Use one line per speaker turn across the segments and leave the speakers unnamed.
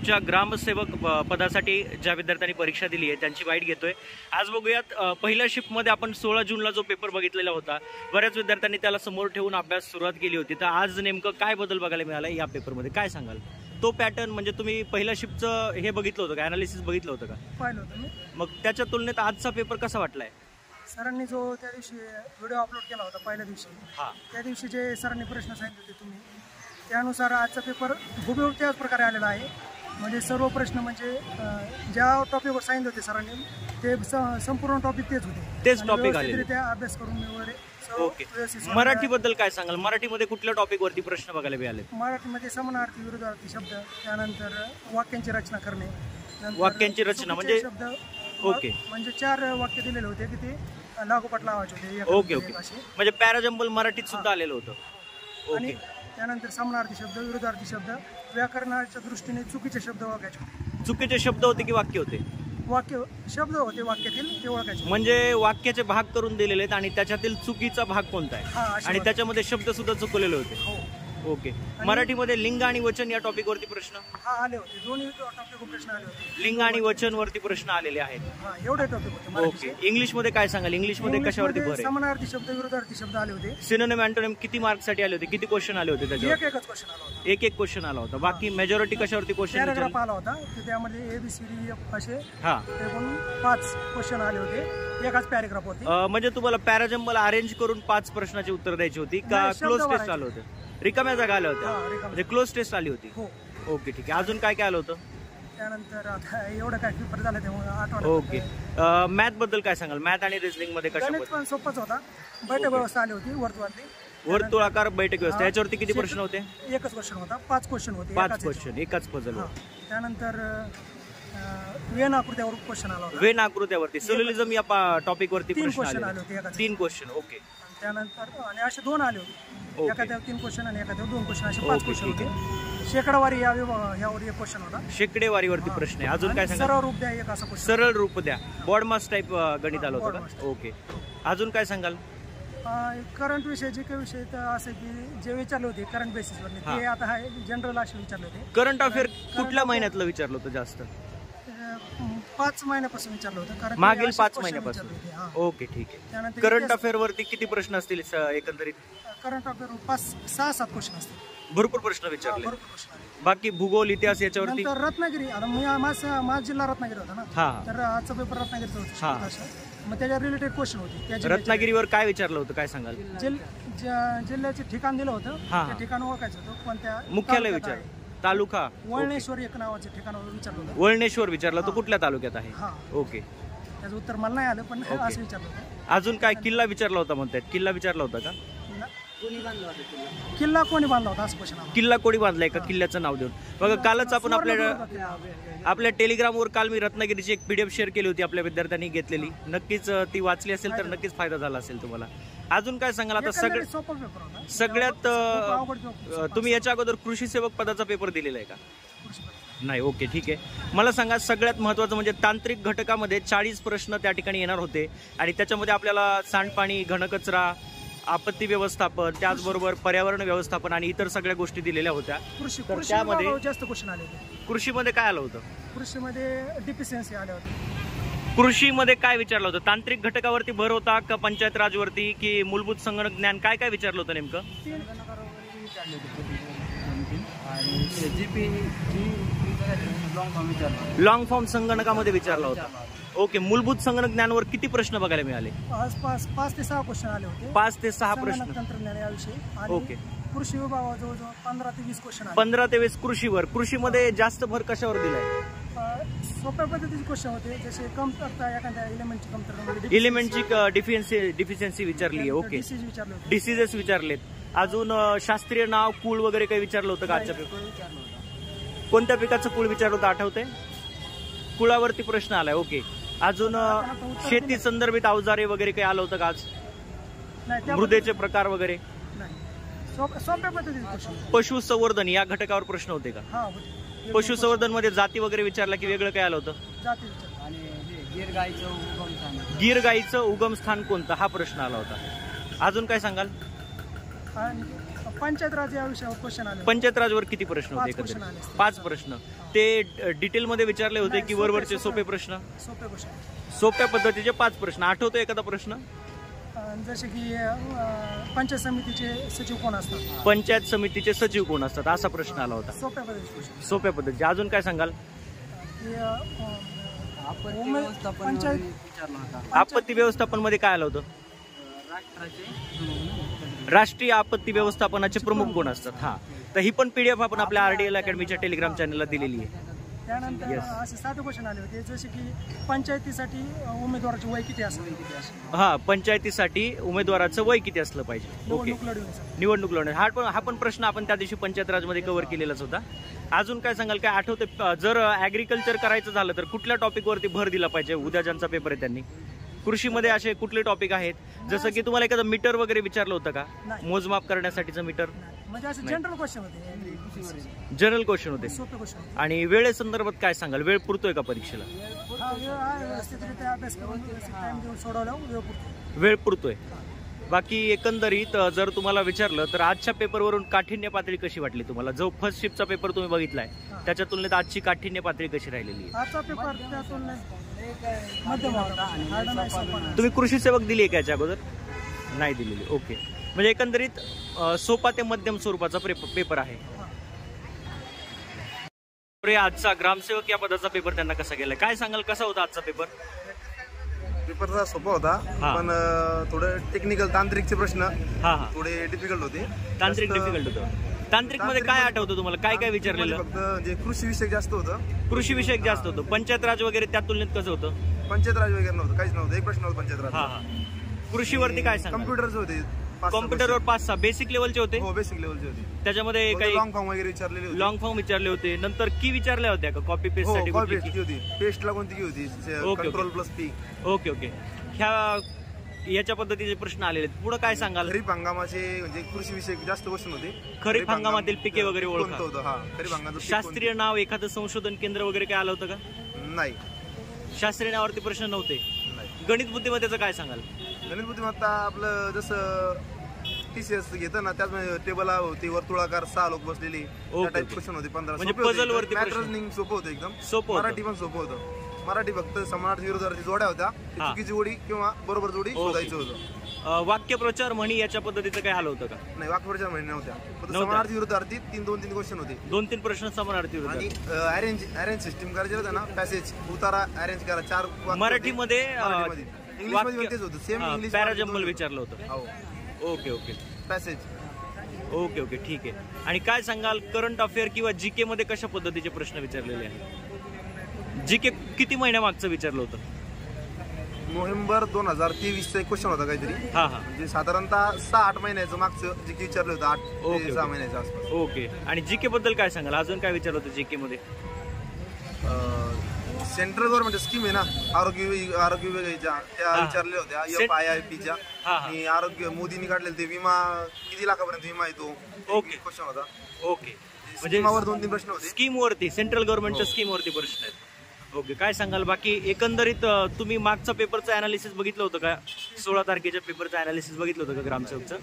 नगरच्या ग्रामसेवक पदासाठी ज्या विद्यार्थ्यांनी परीक्षा दिली आहे त्यांची वाईट घेतोय। आज बघूयात पहिल्या शिफ्टमध्ये आपण 16 जूनला जो पेपर बघितलेला होता, बऱ्याच विद्यार्थ्यांनी त्याला समोर ठेवून अभ्यास सुरुवात केली होती, तर आज नेमकं काय बदल बघायला मिळाला या पेपरमध्ये काय सांगाल? तो पॅटर्न म्हणजे तुम्ही पहिल्या शिफ्टचं हे बघितलं होतं का, ॲनालिसिस बघितलं होतं का?
पाहिलं होतं मी।
मग त्याच्या तुलनेत आजचा पेपर कसा वाटलाय?
सरांनी जो त्या दिवशी व्हिडिओ अपलोड केला होता पहिल्या दिवशी, त्या दिवशी जे सरांनी प्रश्न सांगितले होते तुम्ही, त्यानुसार आजचा पेपर हुबेहूब त्याच प्रकारे आलेला आहे। म्हणजे सर्व प्रश्न म्हणजे ज्या टॉपिकवर सांगितले होते सरांनी ते संपूर्ण टॉपिक तेच होते,
तेच टॉपिक आले,
त्या अभ्यास करून वगैरे।
ओके, मराठीबद्दल काय सांगाल? मराठीमध्ये कुठल्या टॉपिकवरती प्रश्न बघायला मिळाले?
मराठीमध्ये समानार्थी विरुद्धार्थी शब्द, त्यानंतर वाक्यांची रचना करणे,
वाक्यांची रचना म्हणजे
शब्द,
ओके,
म्हणजे 4 वाक्य दिलेले होते की ते लागोपाठ लावायचे होते।
ओके ओके, म्हणजे पॅराजंबल मराठीत सुद्धा आलेलं होतं।
आणि त्यानंतर समानार्थी शब्द, विरुद्धार्थी शब्द, व्याकरणाच्या दृष्टीने चुकीचे शब्द ओळखायचे।
चुकीचे शब्द होते की वाक्य होते?
वाक्य शब्द होते, वाक्यातील ते ओळखायचे।
म्हणजे वाक्याचे भाग करून दिलेले आहेत आणि त्याच्यातील चुकीचा भाग कोणता आहे आणि त्याच्यामध्ये शब्द सुद्धा चुकलेले होते। ओके, मराठीमध्ये लिंग आणि वचन या टॉपिक वरती प्रश्न
आले होते, दोन्ही टॉपिक प्रश्न आले होते।
लिंग आणि वचन वरती प्रश्न आलेले आहेत,
एवढे टॉपिक होते।
ओके, इंग्लिश मध्ये काय सांगाल? इंग्लिश मध्ये कशावरती भर आहे?
समानार्थी शब्द, विरुद्धार्थी शब्द आले होते।
सिनोनिम अँटोनिम किती मार्क्स साठी आले होते? किती क्वेश्चन आले होते त्याच्यावर?
एकच क्वेश्चन आला होता,
एक क्वेश्चन आला होता। बाकी मेजॉरिटी कशावरती क्वेश्चन?
पॅराग्राफ आला होता, त्यामध्ये ABCD असे एकूण 5 क्वेश्चन आले होते एकाच पॅराग्राफ होती।
म्हणजे तुम्हाला पॅराजंबल अरेंज करून 5 प्रश्नाची उत्तर द्यायची होती का क्लोज टेस्ट आलं होतं? रिकाम्या जागा आल्या होत्या म्हणजे क्लोज टेस्ट आली होती। ओके ठीक आहे, अजून काय काय आलं होतं?
त्यानंतर आता एवढं काय पेपर झालं त्यामुळे आठवण।
ओके, मॅथ बद्दल काय सांगाल? मॅथ आणि रिझनिंग मध्ये कशा?
गणित पण सोपंच होता, बैठक व्यवस्था आली होती वर्तुळातली,
वर्तुळाकार बैठक व्यवस्था, याच्यावरती किती प्रश्न होते?
एकच क्वेश्चन होता, 5 क्वेश्चन होते,
5 क्वेश्चन एकाच पझल।
त्यानंतर वेन आकृत्यावर क्वेश्चन आला होता,
वेन आकृत्यावरती सोल्युलिझम या टॉपिक वरती
3 क्वेश्चन आले होते,
3 क्वेश्चन। ओके,
त्यानंतर आणि असे 2 आले होते, एखाद्यावर 3 क्वेश्चन आणि एखाद्यावर 2 क्वेश्चन, असे 5 क्वेश्चन होते। शेकडावारी यावर एक क्वेश्चन होता,
शेकडेवारीवरती प्रश्न आहे। अजून काय सांगा?
सरळ रूप द्या एक असा क्वेश्चन,
सरळ रूप द्या, बॉर्ड मास टाइप गणित आलं होतं का? ओके, अजून काय सांगाल?
करंट विषय जे काही विषय तर असं की जे विचारले होते करंट बेसिसवर, ते आता हा जनरल असे विचारले होते।
करंट अफेअर कुठल्या महिन्यातलं विचारलं होतं जास्त?
5 महिन्यापासून विचारलं होतं, कारण
मागील 5 महिन्यापासून। ओके ठीक आहे, करंट अफेअर वरती किती प्रश्न असतील एकंदरीत?
करंट अफेअर 6-7 क्वेश्चन असतील,
भरपूर प्रश्न विचारले। बाकी भूगोल, इतिहास याच्यावरती?
रत्नागिरी, आता माझा जिल्हा रत्नागिरी होता ना, तर आजचा पेपर रत्नागिरीचा होता, मग त्याच्या रिलेटेड क्वेश्चन होते।
रत्नागिरीवर काय विचारलं होतं, काय सांगाल?
जिल्ह्याचे ठिकाण दिलं होतं, त्या ठिकाण ओळखायचं होतं, कोणत्या
मुख्यालय विचार, तालुका?
वळणेश्वर एक नावाचं ठिकाण विचारलं होतं।
वळणेश्वर विचारलं, तो कुठल्या तालुक्यात आहे? ओके,
त्याचं उत्तर मला नाही आलं, पण असं विचारलं होतं।
अजून काय? किल्ला विचारला होता म्हणतात, किल्ला विचारला होता का?
किल्ला कोणी बांधला होता असं क्वेश्चन?
किल्ला कोणी बांधलाय का, किल्ल्याचं नाव देऊन? बघा, कालच आपण आपल्या टेलिग्रामवर काल मी रत्नागिरीची एक PDF शेअर केली होती, आपल्या विद्यार्थ्यांनी घेतलेली, नक्कीच ती वाचली असेल तर नक्कीच फायदा झाला असेल तुम्हाला। अजून काय सांगाल? आता सगळ्यात तुम्ही याच्या अगोदर कृषी सेवक पदाचा पेपर दिलेला आहे का? नाही, ओके ठीक आहे। मला सांगा, सगळ्यात महत्त्वाचं म्हणजे तांत्रिक घटकामध्ये 40 प्रश्न त्या ठिकाणी येणार होते आणि त्याच्यामध्ये आपल्याला सांडपाणी, घनकचरा, आपत्ती व्यवस्थापन, त्याचबरोबर पर्यावरण व्यवस्थापन आणि इतर सगळ्या गोष्टी दिलेल्या होत्या। तर त्यामध्ये
जास्त क्वेश्चन आले होते।
कृषीमध्ये काय आलं होतं?
कृषीमध्ये डिफिशियन्सी आल्या होत्या।
कृषीमध्ये काय विचारलं होतं? तांत्रिक घटकावरती भर होता का पंचायत राजवरती की मूलभूत संगणक ज्ञान, काय काय विचारलं होतं नेमकं? लॉंग फॉर्म संगणकामध्ये विचारला होता। ओके, मूलभूत संगणक ज्ञानवर किती प्रश्न बघायला मिळाले?
5 ते 6 क्वेश्चन आले होते,
5 ते 6 प्रश्न
तंत्रज्ञान याविषयी।
ओके,
कृषी विभागावर जवळजवळ 15 ते 20 क्वेश्चन आले।
15 ते 20 कृषीवर। कृषीमध्ये जास्त भर कशावर दिलाय?
सोप्या पद्धतीचे क्वेश्चन होते, जसे कमतरता, एखाद्या एलिमेंटची कमतरता,
एलिमेंटची डिफिशियन्सी विचारली आहे। ओके, डिसीजेस विचारलेत। अजून शास्त्रीय नाव, कुळ वगैरे काही विचारलं होतं का आजच्या पेपर? कोणत्या पिकाचं कुळ विचारलं होतं, आठवतंय? कुळावरती प्रश्न आलाय। ओके, अजून शेती संदर्भित अवजारे वगैरे काही आलं होतं का आज? मृदेचे प्रकार वगैरे?
सोप्या पद्धतीचे।
पशुसंवर्धन या घटकावर प्रश्न होते का? पशुसंवर्धन मध्ये जाती वगैरे विचारला की वेगळं काय आलं होतं? गीर गाईचं उगमस्थान कोणतं, हा प्रश्न आला होता। अजून काय सांगाल?
पंचायत राज या विषयावर क्वेश्चन आले.
पंचायत राजवर किती प्रश्न होते
5 question आले
एकंदरीत?
असतील.
5 प्रश्न. ते डिटेल मध्ये विचारले होते की वरवरचे सोपे प्रश्न?
सोपे क्वेश्चन.
सोप्या पद्धतीचे 5 प्रश्न. आठवतो एखादा प्रश्न?
जसे की पंचायत समितीचे सचिव कोण असतात,
पंचायत समितीचे सचिव कोण असतात, असा प्रश्न आला होता.
सोप्या पद्धतीचे क्वेश्चन.
सोप्या पद्धतीचे. अजून काय सांगाल? आपत्ती व्यवस्थापन मध्ये काय आलं होतं? राष्ट्रीय आपत्ती व्यवस्थापनाचे प्रमुख कोण असतात. हा, तर ही पण पीडीएफ आपण आपल्या RDL अकॅडमीच्या टेलिग्राम चॅनलला दिलेली आहे.
त्यानंतर असे 7 क्वेश्चन आले होते जसे की पंचायतीसाठी उमेदवाराचे वय किती असावे.
हा, पंचायतीसाठी उमेदवाराचं वय किती असलं पाहिजे. ओके,
निवडणूक लढवण्यासाठी.
निवडणूक लढवणे. हा पण प्रश्न आपण त्या दिवशी पंचायत राजमध्ये कव्हर केलेलाच होता. अजून काय सांगाल? काय आठवतं? जर ऍग्रिकल्चर करायचं झालं तर कुठल्या टॉपिकवरती भर दिला पाहिजे? उद्या ज्यांचा पेपर आहे त्यांनी कृषीमध्ये असे कुठले टॉपिक आहेत? जसं की तुम्हाला एखादं मीटर वगैरे विचारलं होतं का? मोजमाप करण्यासाठीचं मीटर.
म्हणजे असे जनरल क्वेश्चन होते,
जनरल क्वेश्चन होते.
सोपे क्वेश्चन.
आणि वेळेसंदर्भात काय सांगाल? वेळ पुरतोय का परीक्षेला?
हा, वेळ आहे, व्यवस्थितरित्या अभ्यास करून टाइम देऊन सोडवलं वेळ पुरतो.
वेळ पुरतोय. बाकी एकंदरीत जर तुम्हाला विचारलं तर आजच्या पेपरवरून काठिण्य पातळी कशी वाटली तुम्हाला? जो फर्स्ट शिफ्टचा पेपर तुम्ही बघितलाय त्याच्या तुलनेत आजची काठिण्य पातळी कशी राहिलेली आहे?
आजचा पेपर त्या तुलनेत मध्यम होता. हार्ड नाही, सोपा नाही.
तुम्ही कृषी सेवक दिली आहे का याच्या अगोदर? नाही दिलेली. ओके, म्हणजे एकंदरीत सोपा ते मध्यम स्वरूपाचा पेपर आहे. आजचा ग्रामसेवक या पदाचा पेपर त्यांना कसा गेला? काय सांगाल, कसा होता आजचा पेपर?
पेपर सोपा होता, पण थोडं टेक्निकल तांत्रिकचे प्रश्न थोडे डिफिकल्ट होते.
तांत्रिक डिफिकल्ट होतं. तांत्रिक मध्ये काय आठवतं तुम्हाला? काय काय विचारलेलं?
फक्त जे कृषी विषयक जास्त होतं.
कृषी विषयक जास्त होतं. पंचायत राज वगैरे त्या तुलनेत कसं होतं?
पंचायत राज वगैरे नव्हतं, काहीच नव्हतं. एक प्रश्न होता पंचायत राज.
कृषीवरती काय सांगा?
कम्प्युटरचे होते.
कॉम्प्युटरवर 5-6 बेसिक लेवलचे होते.
हो, बेसिक लेवलचे होते.
त्याच्यामध्ये काही
लॉंग फॉर्म वगैरे विचारलेले होते.
लॉंग फॉर्म विचारले होते. नंतर की विचारल्या होत्या का? कॉपी पेस्ट साठी
कॉपी पेस्ट की होती. पेस्टला कोणती की होती? Control plus P.
Okay okay. याच्या पद्धतीचे प्रश्न आलेले आहेत. पुढे काय सांगाल?
खरीप हंगामाचे म्हणजे कृषी विषयक जास्त क्वेश्चन होते.
खरीप हंगामातील पिके वगैरे ओळखा.
खरीप हंगामाचं
शास्त्रीय नाव, एखादं संशोधन केंद्र वगैरे काय आलं होतं का?
नाही,
शास्त्रीय नावावरती प्रश्न नव्हते. गणित बुद्धिमत्तेचं काय सांगाल?
गणित बुद्धिमत्ता आपलं जसं TCS घेतं ना, त्यात टेबल होती, वर्तुळाकार 6 लोक बसलेली, टाइप क्वेश्चन होते. 15
म्हणजे पझल वरती
मॅट्रिक्स सोपं होतं एकदम.
सोपं.
मराठी पण सोपं होतं. मराठी फक्त समानार्थी विरोधार्थी जोड्या होत्या, चुकीची जोडी किंवा बरोबर जोडी शोधायचं होतं.
वाक्यप्रचार म्हणी याच्या पद्धतीचं काय आलं होतं का?
नाही, वाक्यप्रचार म्हणी नव्हत्या. फक्त समानार्थी विरोधार्थी 2-3 क्वेश्शन होते.
2-3 प्रश्न समानार्थी होते.
आणि अरेंज सिस्टीम करायचं होतं ना, पॅसेज उतारा अरेंज करा. 4
मराठीमध्ये
इंग्लिश मध्ये तेच होतं. सेम इंग्लिश
पॅराजंबल विचारलं होतं. Okay okay.
Passage.
Okay okay, ठीक आहे. आणि काय सांगाल, करंट अफेअर किंवा जीके मध्ये कशा पद्धतीचे प्रश्न विचारलेले आहेत? जीके किती महिन्यामागचं विचारलं होतं?
नोव्हेंबर 2023चा एक क्वेश्चन होता काहीतरी. म्हणजे साधारणतः 6-8 महिन्याचं मागचं जीके विचारलं होतं. 8 ते 6 महिन्याच्या आसपास.
ओके. आणि जीके बद्दल काय सांगाल? अजून काय विचारलं होतं जीके मध्ये?
सेंट्रल गव्हर्नमेंट स्कीम आहे ना, आरोग्य विभागाच्या, त्या विचारल्या होत्या. FIIPच्या. आणि आरोग्य मोदींनी काढलेलं ते विमा, किती लाखापर्यंत विमा येतो,
ओके
क्वेश्चन होता.
ओके.
म्हणजे 2-3 प्रश्न होते.
स्कीम वरती, सेंट्रल गव्हर्नमेंटच्या स्कीम वरती प्रश्न आहेत. ओके. काय सांगाल बाकी? एकंदरीत तुम्ही मागचा पेपरचं अनालिसिस बघितलं होतं का? 16 तारखेच्या पेपरचं अनालिसिस बघितलं होतं का ग्रामसेवकचं?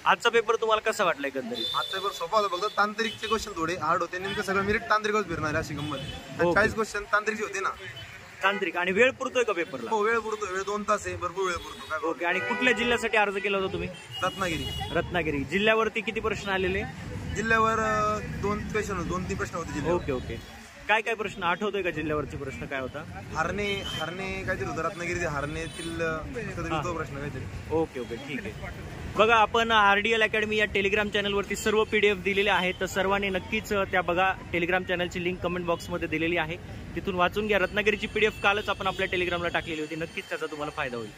आजचा पेपर तुम्हाला कसा वाटला एकंदरीत?
आजचा पेपर सोपा होता, फक्त तांत्रिकचे क्वेश्चन थोडे हार्ड होते. नेमकं सगळं मेरिट तांत्रिकच फिरणार अशी गंमत. 40 क्वेश्चन तांत्रिकचे होते ना.
तांत्रिक. आणि वेळ पुरतोय का पेपरला?
हो, वेळ पुरतो. वेळ 2 तास आहे, भरपूर वेळ पुरतो.
ओके. आणि कुठल्या जिल्ह्यासाठी अर्ज केला होता तुम्ही? रत्नागिरी. जिल्ह्यावरती किती प्रश्न आलेले?
जिल्ह्यावर 2-3 प्रश्न होते.
Okay okay. काय काय प्रश्न आठवतोय का? जिल्ह्यावरचे प्रश्न काय होता?
हरणे काहीतरी होतं. रत्नागिरी हरणेतील तो प्रश्न काहीतरी.
ओके ओके, ठीक आहे. बघा, आपण RDL अकॅडमी या टेलिग्राम चॅनलवरती सर्व PDF दिलेले आहेत, तर सर्वांनी नक्कीच त्या बघा. टेलिग्राम चॅनलची लिंक कमेंट बॉक्समध्ये दिलेली आहे, तिथून वाचून घ्या. रत्नागिरीची PDF कालच आपण आपल्या टेलिग्रामला टाकलेली होती. नक्कीच त्याचा तुम्हाला फायदा होईल.